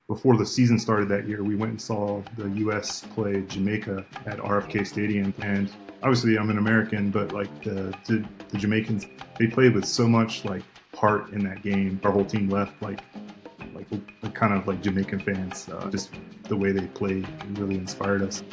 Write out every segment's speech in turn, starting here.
before the season started that year, we went and saw the U.S. play Jamaica at RFK Stadium. And obviously, I'm an American, but like the Jamaicans, they played with so much like heart in that game. Our whole team left like kind of like Jamaican fans. Just the way they played really inspired us.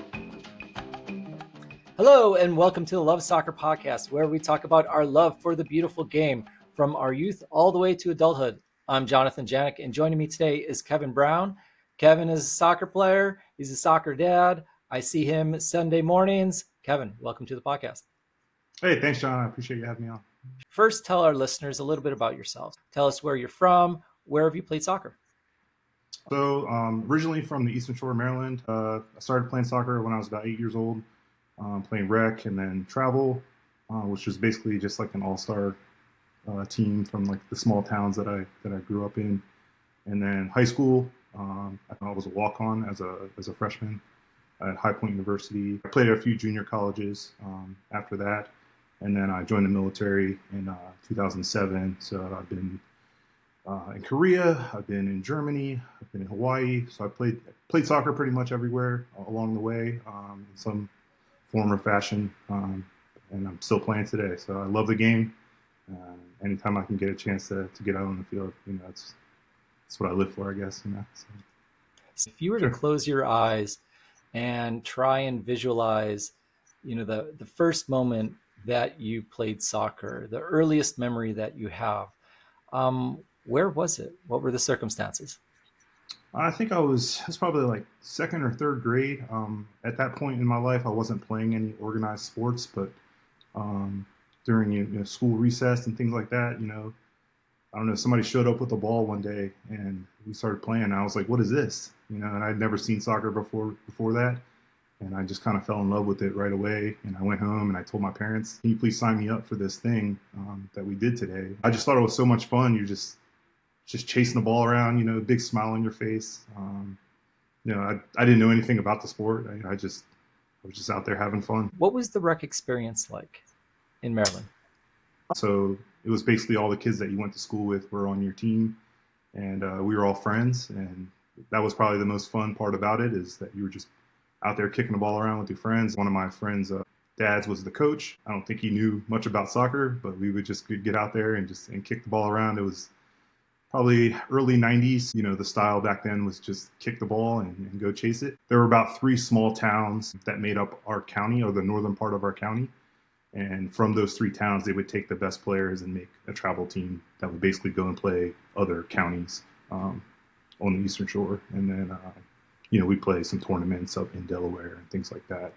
Hello, and welcome to the Love Soccer Podcast, where we talk about our love for the beautiful game from our youth all the way to adulthood. I'm Jonathan Janik, and joining me today is Kevin Brown. Kevin is a soccer player. He's a soccer dad. I see him Sunday mornings. Kevin, welcome to the podcast. Hey, thanks, John. I appreciate you having me on. First, tell our listeners a little bit about yourself. Tell us where you're from. Where have you played soccer? So originally from the Eastern Shore of Maryland. I started playing soccer when I was about 8 years old, playing rec and then travel, which was basically just like an all-star team from like the small towns that I grew up in. And then high school, I was a walk-on as a freshman at High Point University. I played at a few junior colleges after that, and then I joined the military in 2007. So I've been in Korea, I've been in Germany, I've been in Hawaii. So I played soccer pretty much everywhere along the way, in some form or fashion, and I'm still playing today. So I love the game. Anytime I can get a chance to get out on the field, that's what I live for, I guess. So if you were to close your eyes and try and visualize, the first moment that you played soccer, the earliest memory that you have, where was it? What were the circumstances? I think it was probably like second or third grade. At that point in my life, I wasn't playing any organized sports, but during school recess and things like that, I don't know, somebody showed up with a ball one day and we started playing. And I was like, what is this? And I'd never seen soccer before that. And I just kind of fell in love with it right away. And I went home and I told my parents, can you please sign me up for this thing that we did today? I just thought it was so much fun. You're just chasing the ball around, big smile on your face. I didn't know anything about the sport. I was just out there having fun. What was the rec experience like in Maryland? So it was basically all the kids that you went to school with were on your team, and we were all friends. And that was probably the most fun part about it, is that you were just out there kicking the ball around with your friends. One of my friends' dads was the coach. I don't think he knew much about soccer, but we would just get out there and kick the ball around. It was probably early 90s. The style back then was just kick the ball and go chase it. There were about 3 small towns that made up our county, or the northern part of our county. And from those 3 towns, they would take the best players and make a travel team that would basically go and play other counties on the Eastern Shore. And then, we'd play some tournaments up in Delaware and things like that.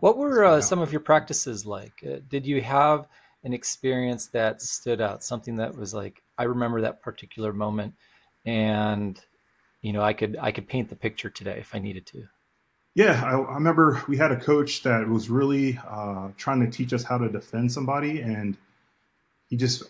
What were some of your practices like? Did you have an experience that stood out, something that was like, I remember that particular moment, and I could paint the picture today if I needed to? Yeah, I remember we had a coach that was really trying to teach us how to defend somebody, and he this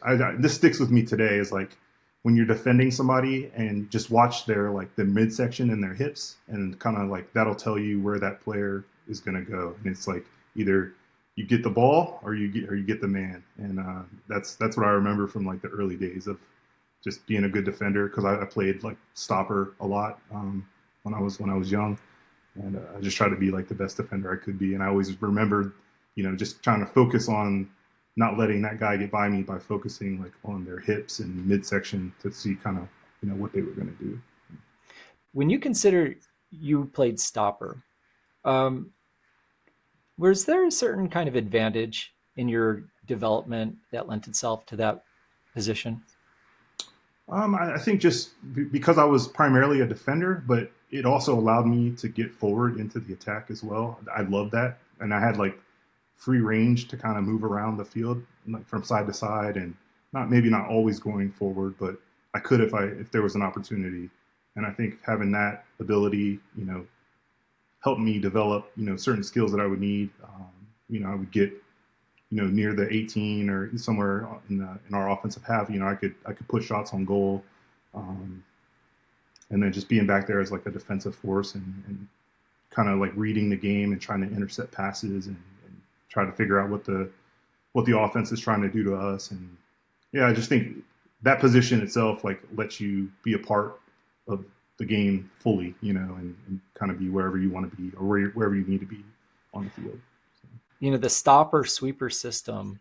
sticks with me today, is like when you're defending somebody and just watch their like the midsection and their hips, and kind of like that'll tell you where that player is going to go. And it's like either you get the ball or you get the man. And that's what I remember from like the early days of just being a good defender, because I played like stopper a lot when I was young. And I just tried to be like the best defender I could be. And I always remembered, just trying to focus on not letting that guy get by me by focusing like on their hips and midsection to see kind of, what they were going to do. When you consider you played stopper, was there a certain kind of advantage in your development that lent itself to that position? I think just because I was primarily a defender, but it also allowed me to get forward into the attack as well. I loved that. And I had like free range to kind of move around the field, like from side to side, and maybe not always going forward, but I could if there was an opportunity. And I think having that ability, helped me develop, certain skills that I would need. I would get, near the 18 or somewhere in our offensive half, I could put shots on goal, and then just being back there as like a defensive force and kind of like reading the game and trying to intercept passes and try to figure out what the offense is trying to do to us. And yeah, I just think that position itself like lets you be a part of the game fully, and kind of be wherever you want to be or wherever you need to be on the field. So. The stopper sweeper system,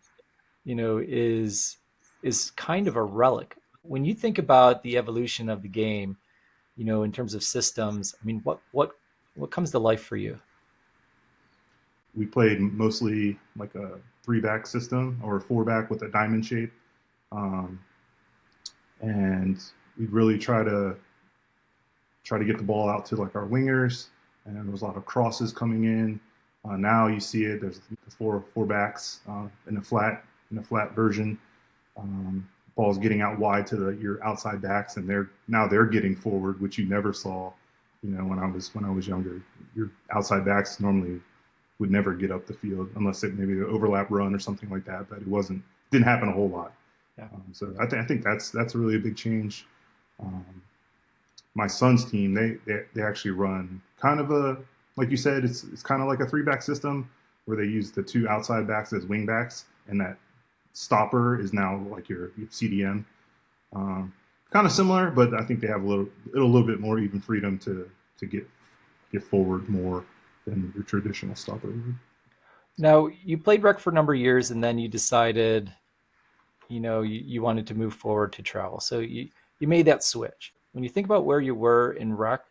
is kind of a relic. When you think about the evolution of the game, in terms of systems, I mean, what comes to life for you? We played mostly like a 3-back system or a 4-back with a diamond shape, um, and we'd really try to get the ball out to like our wingers, and there was a lot of crosses coming in. Now you see it. There's the four backs in a flat version. Ball's getting out wide to your outside backs, and they're getting forward, which you never saw. When I was younger, your outside backs normally would never get up the field unless it maybe an overlap run or something like that. But didn't happen a whole lot. Yeah. So I think that's really a big change. My son's team, they actually run kind of like you said, it's kind of like a 3-back system where they use the 2 outside backs as wing backs, and that stopper is now like your CDM. Kind of similar, but I think they have a little bit more even freedom to get forward more than your traditional stopper would. Now, you played rec for a number of years, and then you decided, you wanted to move forward to travel. So you made that switch. When you think about where you were in rec,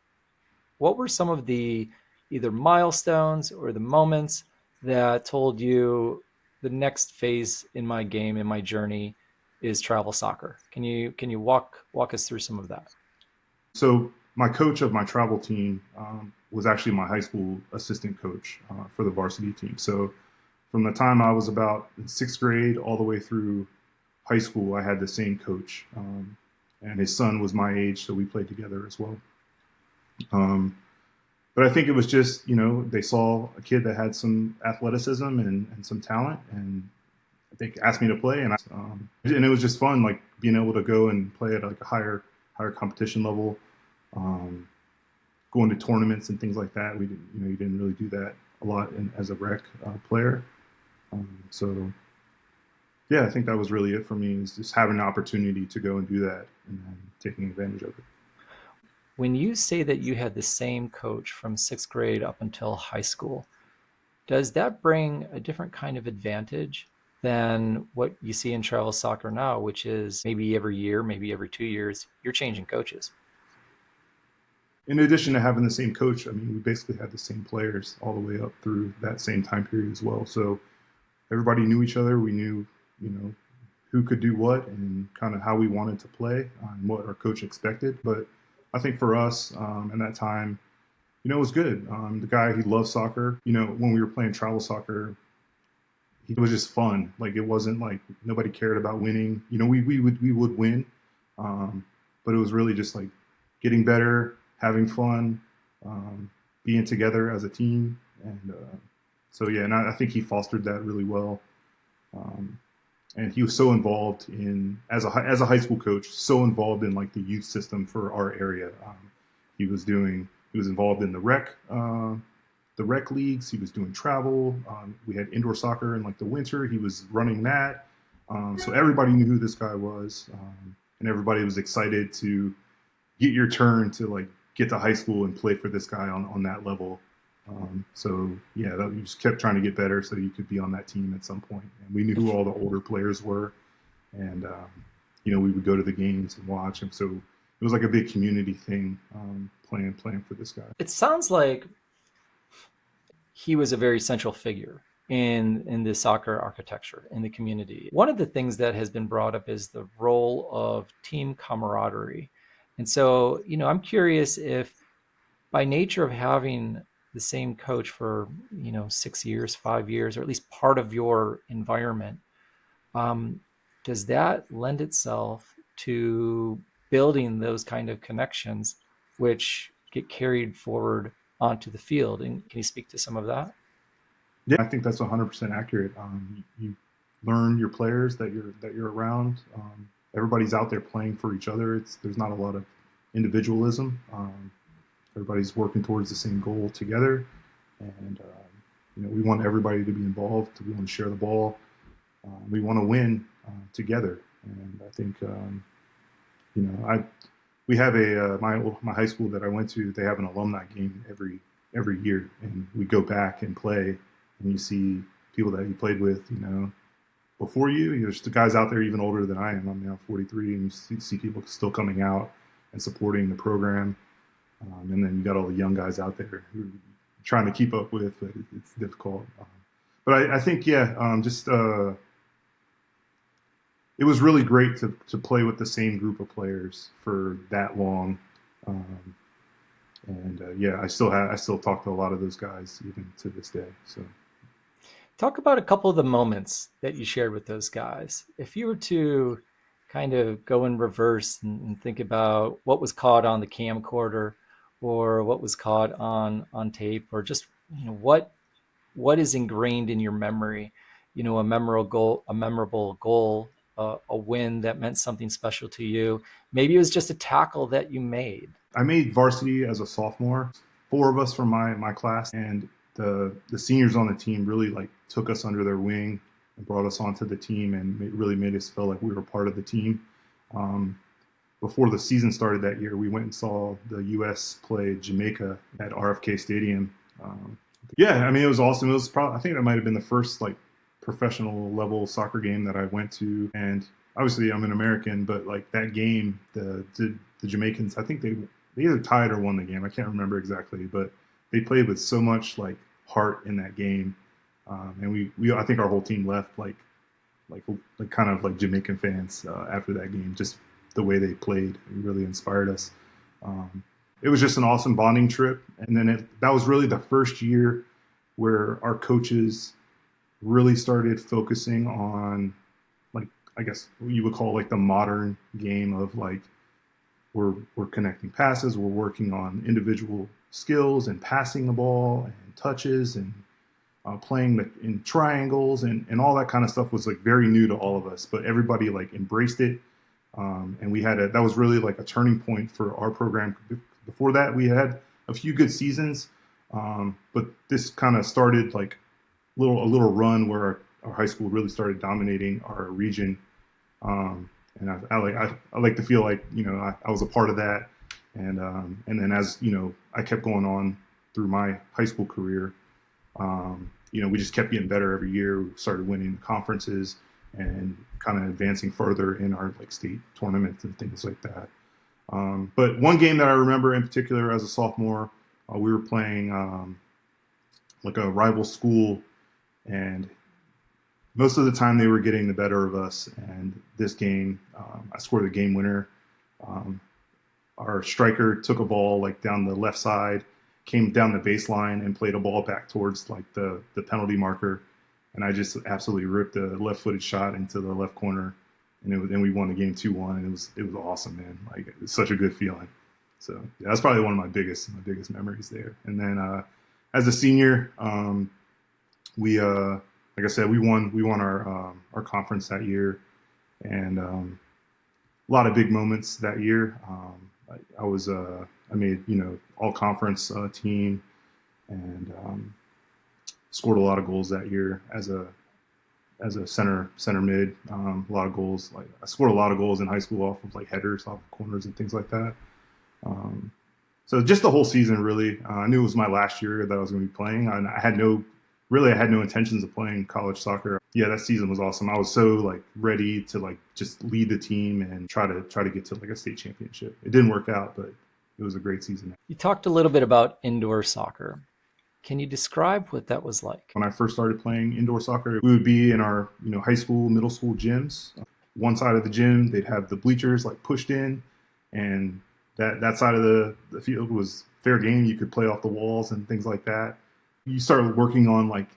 what were some of the either milestones or the moments that told you the next phase in my game, in my journey, is travel soccer? Can you walk us through some of that? So my coach of my travel team was actually my high school assistant coach for the varsity team. So from the time I was about in 6th grade all the way through high school, I had the same coach. And his son was my age, so we played together as well. But I think it was just, they saw a kid that had some athleticism and some talent, and I think asked me to play, and it was just fun, like being able to go and play at like a higher competition level, going to tournaments and things like that. You didn't really do that a lot as a rec player. So yeah, I think that was really it for me, is just having an opportunity to go and do that and then taking advantage of it. When you say that you had the same coach from 6th grade up until high school, does that bring a different kind of advantage than what you see in travel soccer now, which is maybe every year, maybe every 2 years, you're changing coaches? In addition to having the same coach, I mean, we basically had the same players all the way up through that same time period as well. So everybody knew each other. We knew, who could do what and kind of how we wanted to play and what our coach expected. But I think for us in that time, it was good. The guy, he loved soccer. When we were playing travel soccer, it was just fun. Like, it wasn't like nobody cared about winning. We would win, but it was really just like getting better, having fun, being together as a team, and so yeah. And I think he fostered that really well. And he was so involved as a high school coach, so involved in like the youth system for our area. He was involved in the rec leagues. He was doing travel. We had indoor soccer in like the winter. He was running that. So everybody knew who this guy was, and everybody was excited to get your turn to like get to high school and play for this guy on that level. So yeah, we just kept trying to get better so you could be on that team at some point. And we knew who all the older players were, and we would go to the games and watch them. So it was like a big community thing, playing for this guy. It sounds like he was a very central figure in the soccer architecture in the community. One of the things that has been brought up is the role of team camaraderie. And so, I'm curious if by nature of having the same coach for 6 years, 5 years, or at least part of your environment, does that lend itself to building those kind of connections which get carried forward onto the field? And can you speak to some of that? Yeah, I think that's 100% accurate. You learn your players that you're around. Everybody's out there playing for each other. There's not a lot of individualism. Everybody's working towards the same goal together, and we want everybody to be involved. We want to share the ball. We want to win together. And I think we have my high school that I went to. They have an alumni game every year, and we go back and play, and you see people that you played with, before you. There's the guys out there even older than I am. I'm now 43, and you see people still coming out and supporting the program. And then you got all the young guys out there who are trying to keep up with, but it's difficult. But I think, yeah, it was really great to play with the same group of players for that long. Yeah, I still talk to a lot of those guys even to this day. So, talk about a couple of the moments that you shared with those guys. If you were to kind of go in reverse and think about what was caught on the camcorder or what was caught on tape, or just what is ingrained in your memory, a memorable goal, a win that meant something special to you. Maybe it was just a tackle that you made. I made varsity as a sophomore. 4 of us from my class, and the seniors on the team really like took us under their wing and brought us onto the team, and it really made us feel like we were part of the team. Before the season started that year, we went and saw the U.S. play Jamaica at RFK Stadium. Yeah, I mean, it was awesome. It was probably, I think that might have been the first like professional level soccer game that I went to. And obviously I'm an American, but like that game, the Jamaicans, I think they either tied or won the game. I can't remember exactly, but they played with so much like heart in that game. And we I think our whole team left like kind of like Jamaican fans after that game. Just the way they played, it really inspired us. It was just an awesome bonding trip. And then that was really the first year where our coaches really started focusing on, like, I guess you would call like the modern game of like, we're connecting passes, we're working on individual skills and passing the ball and touches and playing in triangles and all that kind of stuff was like very new to all of us, but everybody like embraced it. And that was really like a turning point for our program. Before that, we had a few good seasons, but this kind of started like a little run where our high school really started dominating our region. And I like to feel like I was a part of that, and then as I kept going on through my high school career, we just kept getting better every year. We started winning conferences and kind of advancing further in our like state tournaments and things like that. But one game that I remember in particular as a sophomore, we were playing like a rival school, and most of the time they were getting the better of us. And this game, I scored the game winner. Our striker took a ball like down the left side, came down the baseline and played a ball back towards like the penalty marker. And I just absolutely ripped a left-footed shot into the left corner. And we won the game 2-1, and it was awesome, man. Like, it's such a good feeling. So yeah, that's probably one of my biggest memories there. And then as a senior, we like I said, we won our conference that year, and a lot of big moments that year. I made all conference team, and scored a lot of goals that year as a center mid. A lot of goals. Like, I scored a lot of goals in high school off of like headers, off of corners and things like that. So just the whole season, really. I knew it was my last year that I was going to be playing, and I had no intentions of playing college soccer. Yeah, that season was awesome. I was so like ready to like just lead the team and try to get to like a state championship. It didn't work out, but it was a great season. You talked a little bit about indoor soccer. Can you describe what that was like? When I first started playing indoor soccer, we would be in our high school, middle school gyms. One side of the gym, they'd have the bleachers like pushed in, and that side of the field was fair game. You could play off the walls and things like that. You started working on like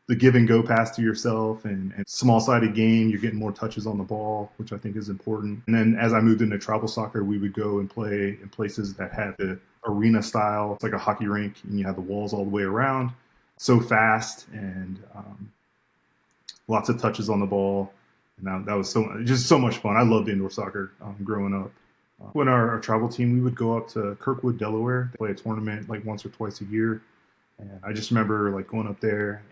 the give and go pass to yourself and small sided game. You're getting more touches on the ball, which I think is important. And then as I moved into travel soccer, we would go and play in places that had the arena style. It's like a hockey rink, and you have the walls all the way around. So fast, and lots of touches on the ball. And that was so much fun. I loved indoor soccer growing up. When our travel team, we would go up to Kirkwood, Delaware, play a tournament like once or twice a year. And I just remember like going up there,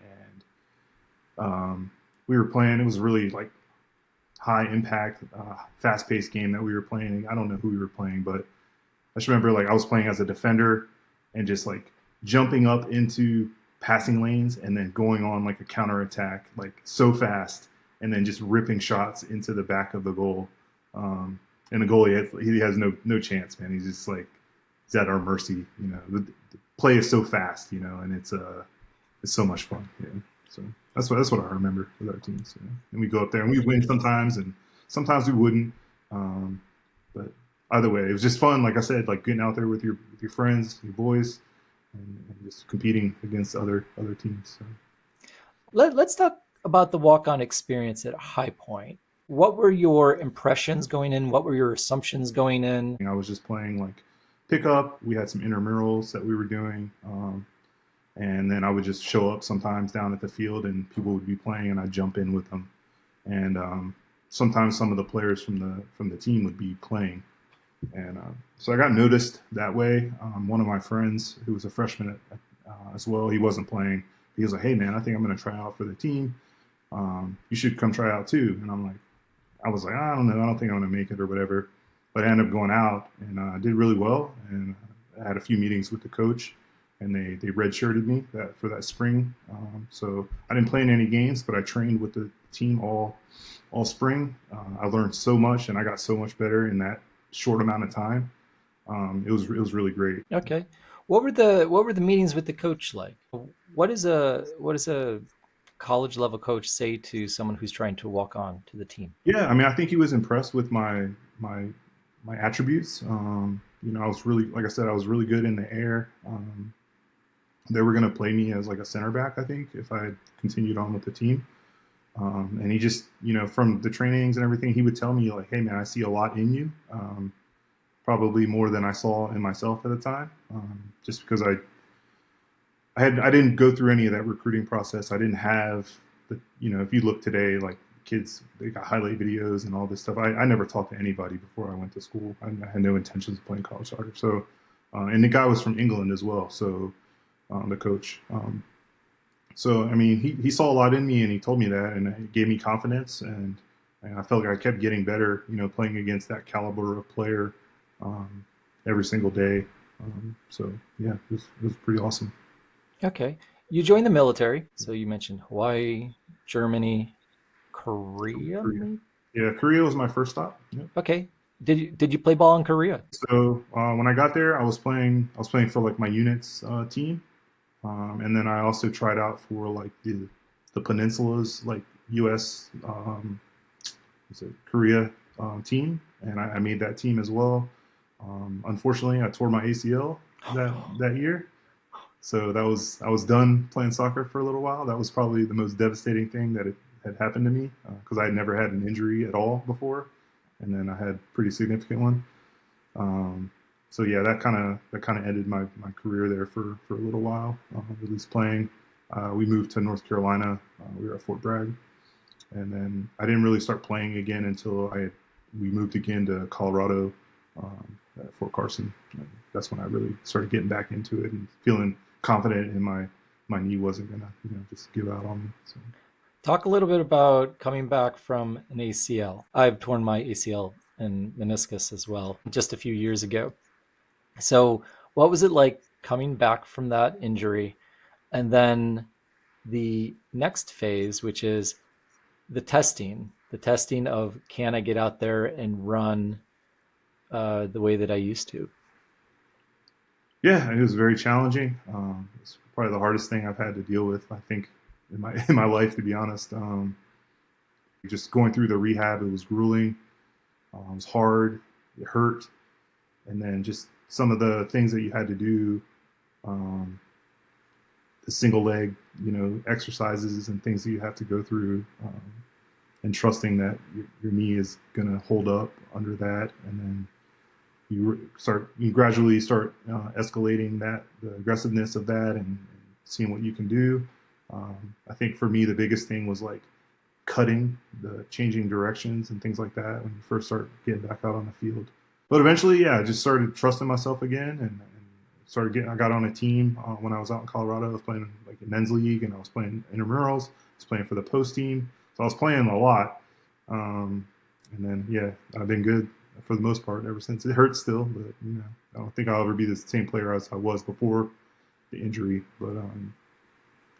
and we were playing. It was really like high impact, fast paced game that we were playing. I don't know who we were playing, but I just remember like I was playing as a defender and just like jumping up into passing lanes and then going on like a counter attack like so fast and then just ripping shots into the back of the goal. And the goalie he has no chance, man. He's just like he's at our mercy. The play is so fast, and it's so much fun. So that's what I remember with our teams. And we go up there and we win sometimes, and sometimes we wouldn't. But either way, it was just fun. Like I said, like getting out there with your friends, your boys, and just competing against other teams. So. Let's talk about the walk-on experience at High Point. What were your impressions going in? What were your assumptions going in? I was just playing like pickup. We had some intramurals that we were doing. And then I would just show up sometimes down at the field and people would be playing and I'd jump in with them. And sometimes some of the players from the team would be playing. And so I got noticed that way. One of my friends who was a freshman as well, he wasn't playing. He was like, "Hey man, I think I'm going to try out for the team. You should come try out too." And I was like, "I don't know. I don't think I'm going to make it or whatever." But I ended up going out and I did really well. And I had a few meetings with the coach and they redshirted me for that spring. So I didn't play in any games, but I trained with the team all spring. I learned so much and I got so much better in that short amount of time. It was really great. Okay. What were the meetings with the coach like? What does a college level coach say to someone who's trying to walk on to the team? Yeah, I mean, I think he was impressed with my attributes. I was really, like I said, I was really good in the air. They were going to play me as like a center back, I think, if I had continued on with the team. And he just, from the trainings and everything, he would tell me like, "Hey man, I see a lot in you. Probably more than I saw in myself at the time. Just because I didn't go through any of that recruiting process. I didn't have if you look today, like kids, they got highlight videos and all this stuff. I never talked to anybody before I went to school. I had no intentions of playing college soccer. So, and the guy was from England as well. So, the coach. So, I mean, he saw a lot in me and he told me that and it gave me confidence. And I felt like I kept getting better, playing against that caliber of player every single day. So, yeah, it was pretty awesome. Okay. You joined the military. So you mentioned Hawaii, Germany, Korea, Korea. maybe? Yeah, Korea was my first stop. Yep. Okay. Did you play ball in Korea? So when I got there, I was playing for like my unit's team, and then I also tried out for like the peninsula's like U.S. Korea team, and I made that team as well. Unfortunately, I tore my ACL that year, so I was done playing soccer for a little while. That was probably the most devastating thing that had happened to me because I had never had an injury at all before, and then I had a pretty significant one. Um, so yeah, that kind of ended my career there for a little while, at least playing. We moved to North Carolina. We were at Fort Bragg, and then I didn't really start playing again until we moved again to Colorado at Fort Carson. And that's when I really started getting back into it and feeling confident in my knee wasn't gonna just give out on me. So. Talk a little bit about coming back from an ACL. I've torn my ACL and meniscus as well just a few years ago. So, what was it like coming back from that injury? And then the next phase, which is the testing of can I get out there and run the way that I used to? Yeah, it was very challenging. It's probably the hardest thing I've had to deal with, I think, in my in my life, to be honest. Just going through the rehab, it was grueling. It was hard. It hurt, and then just some of the things that you had to do, um, the single leg, exercises and things that you have to go through, and trusting that your knee is going to hold up under that, and then you gradually start escalating the aggressiveness of that and seeing what you can do. I think for me the biggest thing was like cutting, the changing directions and things like that when you first start getting back out on the field. But eventually, yeah, I just started trusting myself again and started getting. I got on a team when I was out in Colorado. I was playing like a men's league and I was playing intramurals. I was playing for the post team, so I was playing a lot. And then I've been good for the most part ever since. It hurts still, but I don't think I'll ever be the same player as I was before the injury. But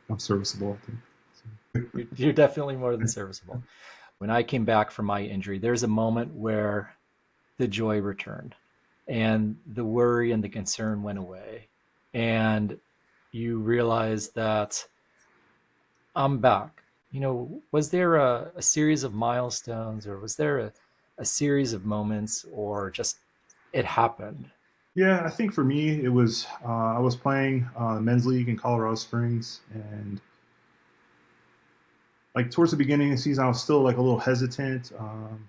I'm serviceable, I think. So. You're definitely more than serviceable. When I came back from my injury, there's a moment where the joy returned and the worry and the concern went away. And you realize that I'm back. Was there a series of milestones, or was there a series of moments, or just it happened? Yeah, I think for me it was I was playing men's league in Colorado Springs, and like towards the beginning of the season, I was still like a little hesitant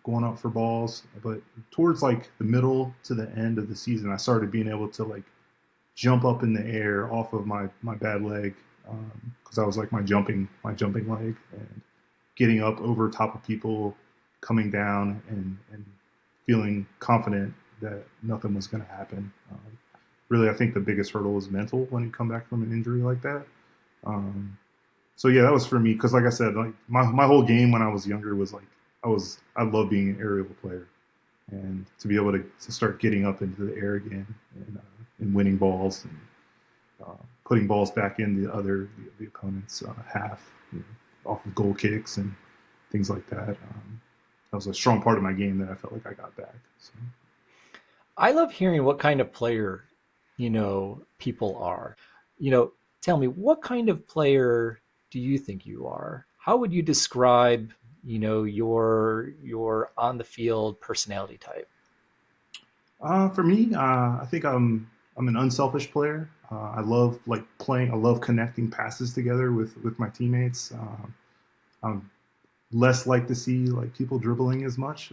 going up for balls, but towards like the middle to the end of the season, I started being able to like jump up in the air off of my bad leg because I was like my jumping leg and getting up over top of people, coming down and feeling confident that nothing was going to happen. Really, I think the biggest hurdle is mental when you come back from an injury like that. Um, so yeah, that was for me because, like I said, like my whole game when I was younger was like I love being an aerial player, and to be able to start getting up into the air again and winning balls and putting balls back in the opponent's half off of goal kicks and things like that. That was a strong part of my game that I felt like I got back. So. I love hearing what kind of player, people are. You know, Tell me, what kind of player do you think you are? How would you describe, your on the field personality type? For me, I think I'm an unselfish player. I love like playing. I love connecting passes together with my teammates. I'm less like to see like people dribbling as much.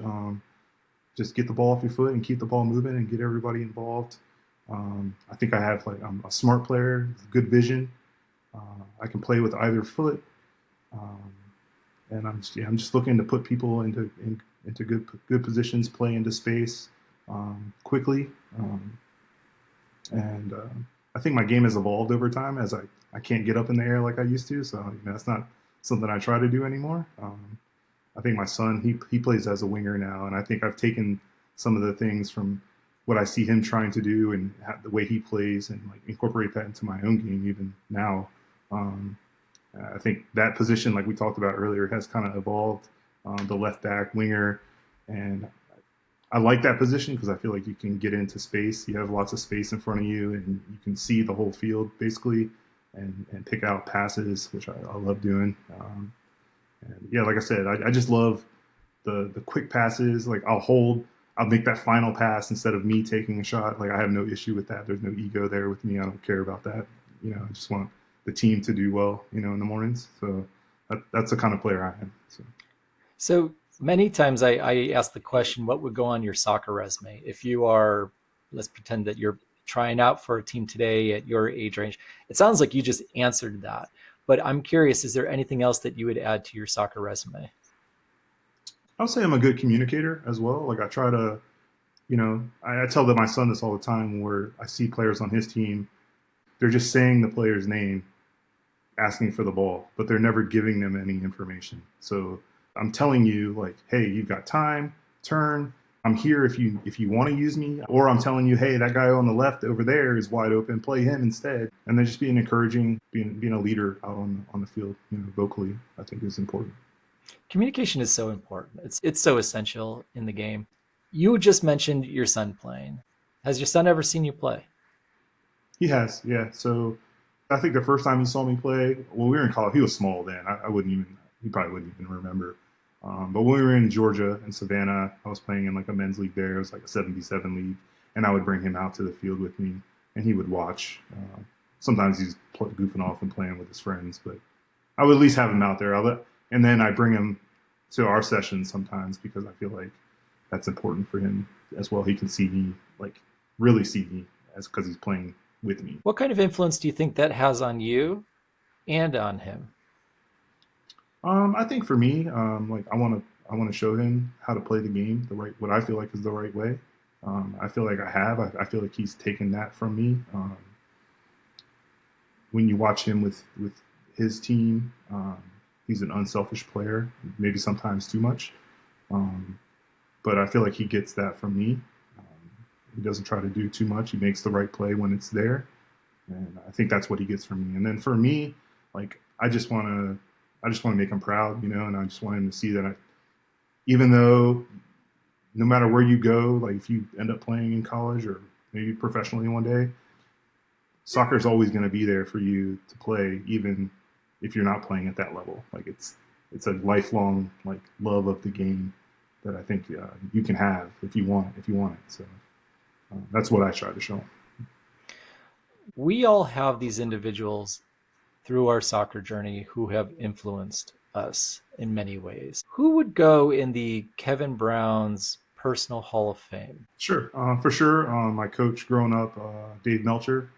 Just get the ball off your foot and keep the ball moving and get everybody involved. I think I have like I'm a smart player, good vision. I can play with either foot, um, and I'm just looking to put people into good positions, play into space quickly, and I think my game has evolved over time as I can't get up in the air like I used to, so that's not something I try to do anymore. I think my son he plays as a winger now, and I think I've taken some of the things from what I see him trying to do and the way he plays and like incorporate that into my own game even now. Um, I think that position, like we talked about earlier, has kind of evolved. The left back winger, and I like that position because I feel like you can get into space. You have lots of space in front of you, and you can see the whole field basically, and pick out passes, which I love doing. And yeah, like I said, I just love the quick passes. Like I'll make that final pass instead of me taking a shot. Like I have no issue with that. There's no ego there with me. I don't care about that. I just want the team to do well. In the mornings. So that's the kind of player I am. So. So many times I ask the question, what would go on your soccer resume? If you are, let's pretend that you're trying out for a team today at your age range. It sounds like you just answered that. But I'm curious, is there anything else that you would add to your soccer resume? I'll say I'm a good communicator as well. Like I try to, I tell my son this all the time where I see players on his team, they're just saying the player's name, asking for the ball, but they're never giving them any information. So I'm telling you, like, hey, you've got time, turn. I'm here if you want to use me, or I'm telling you, hey, that guy on the left over there is wide open, play him instead. And then just being encouraging, being a leader out on the field, vocally, I think is important. Communication is so important. It's so essential in the game. You just mentioned your son playing. Has your son ever seen you play? He has, yeah. So I think the first time he saw me play, well, we were in college. He was small then. I wouldn't even. He probably wouldn't even remember. But when we were in Georgia in Savannah, I was playing in like a men's league there. It was like a 7v7 league, and I would bring him out to the field with me, and he would watch. Sometimes he's goofing off and playing with his friends, but I would at least have him out there. And then I bring him to our sessions sometimes because I feel like that's important for him as well. He can see me, like really see me, as because he's playing with me. What kind of influence do you think that has on you and on him? I think for me, like I want to show him how to play the game the right, what I feel like is the right way. I feel like I have. I feel like he's taken that from me. When you watch him with his team, he's an unselfish player. Maybe sometimes too much. But I feel like he gets that from me. Um, he doesn't try to do too much. He makes the right play when it's there, and I think that's what he gets from me. And then for me, like I just want to make him proud, and I just want him to see that even though no matter where you go, like if you end up playing in college or maybe professionally one day, soccer is always going to be there for you to play, even if you're not playing at that level. Like it's a lifelong like love of the game that I think you can have if you want it. So that's what I try to show. We all have these individuals through our soccer journey who have influenced us in many ways. Who would go in the Kevin Brown's personal Hall of Fame? Sure, for sure. My coach growing up, Dave Melcher,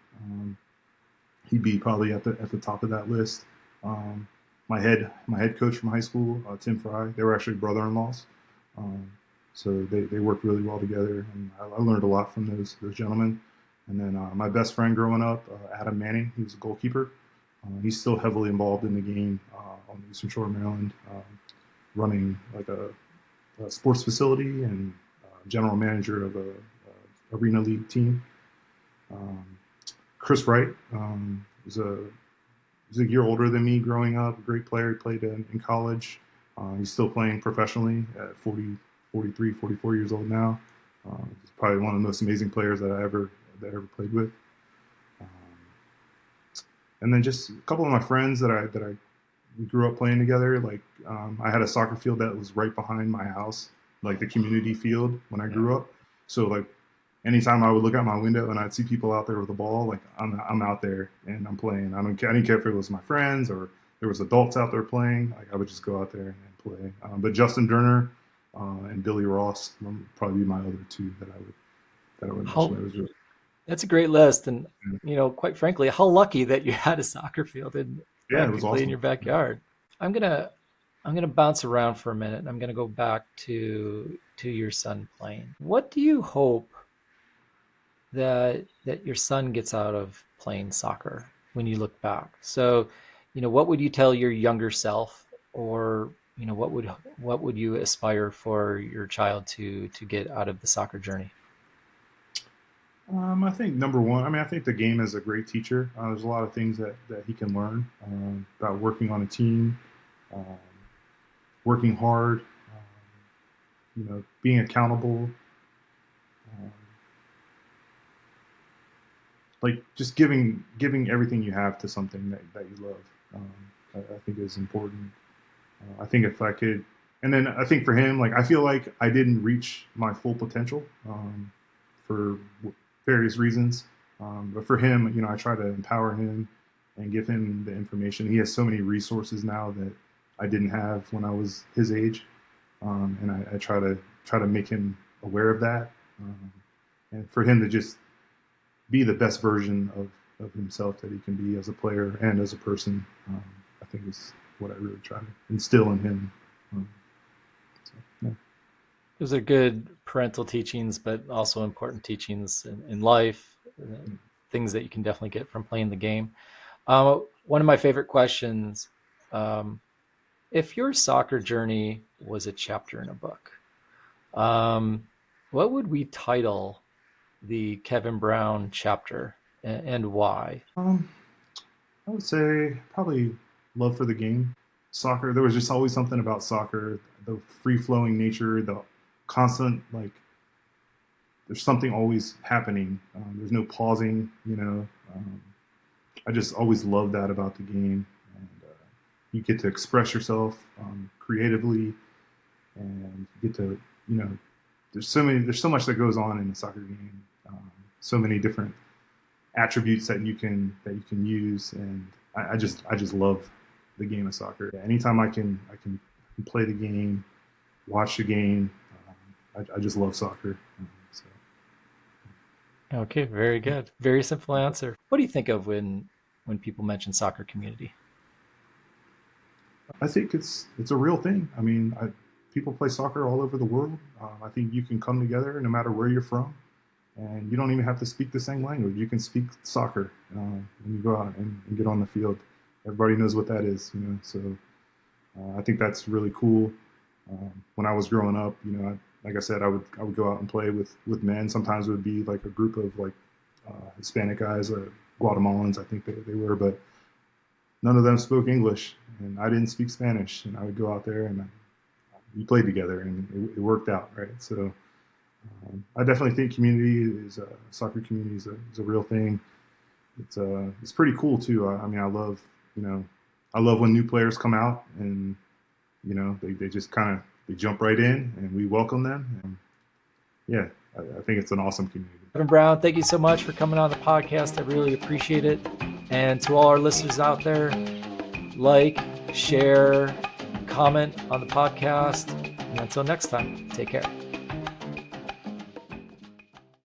he'd be probably at the top of that list. Um, my head coach from high school, Tim Fry, they were actually brother-in-laws, um, so they worked really well together, and I learned a lot from those gentlemen. And then my best friend growing up, Adam Manning, he was a goalkeeper. He's still heavily involved in the game on the Eastern Shore of Maryland, running like a sports facility and general manager of a arena league team. Um, Chris Wright was a year older than me growing up. A great player. He played in college. He's still playing professionally at 40, 43, 44 years old now. He's probably one of the most amazing players that I ever played with. Um, and then just a couple of my friends that I we grew up playing together. Like I had a soccer field that was right behind my house, like the community field when I grew up. So like anytime I would look out my window and I'd see people out there with the ball, like I'm out there and I'm playing. I didn't care if it was my friends or there was adults out there playing. Like I would just go out there and play. But Justin Durner and Billy Ross would probably be my other two that I would mention. How That was really That's a great list, and quite frankly, how lucky that you had a soccer field and yeah, it was practically in awesome. your backyard. I'm gonna I'm gonna bounce around for a minute, and I'm gonna go back to your son playing. What do you hope that your son gets out of playing soccer when you look back? So, what would you tell your younger self, or what would you aspire for your child to get out of the soccer journey? I think number one, I mean, I think the game is a great teacher. There's a lot of things that he can learn about working on a team, um, working hard, being accountable, um, like just giving everything you have to something that you love. I think is important. I think if I could, and then I think for him, like I feel like I didn't reach my full potential for various reasons. But for him, I try to empower him and give him the information. He has so many resources now that I didn't have when I was his age, and I try to make him aware of that, and for him to just be the best version of himself that he can be as a player and as a person. I think is what I really try to instill in him. Um, so, yeah. Those are good parental teachings, but also important teachings in life, things that you can definitely get from playing the game. One of my favorite questions, um, if your soccer journey was a chapter in a book, um, what would we title the Kevin Brown chapter, and why? Um, I would say probably love for the game. Soccer. There was just always something about soccer, the free flowing nature, the constant like. There's something always happening. There's no pausing. I just always love that about the game, and you get to express yourself creatively, and you get to there's so much that goes on in the soccer game, so many different attributes that you can use, and I just love the game of soccer. Anytime I can play the game, watch the game. I just love soccer. So Okay, very good. Very simple answer. What do you think of when people mention soccer community? I think it's a real thing. I mean, people play soccer all over the world. I think you can come together no matter where you're from, and you don't even have to speak the same language. You can speak soccer when you go out and get on the field. Everybody knows what that is. So I think that's really cool. When I was growing up, like I said, I would go out and play with men. Sometimes it would be like a group of like Hispanic guys, Guatemalans, I think they were, but none of them spoke English, and I didn't speak Spanish. And I would go out there and we played together, and it worked out, right? So I definitely think soccer community is a real thing. It's pretty cool too. I mean, I love when new players come out and they just they jump right in and we welcome them. And yeah, I think it's an awesome community. Kevin Brown, thank you so much for coming on the podcast. I really appreciate it. And to all our listeners out there, like, share, comment on the podcast. And until next time, take care.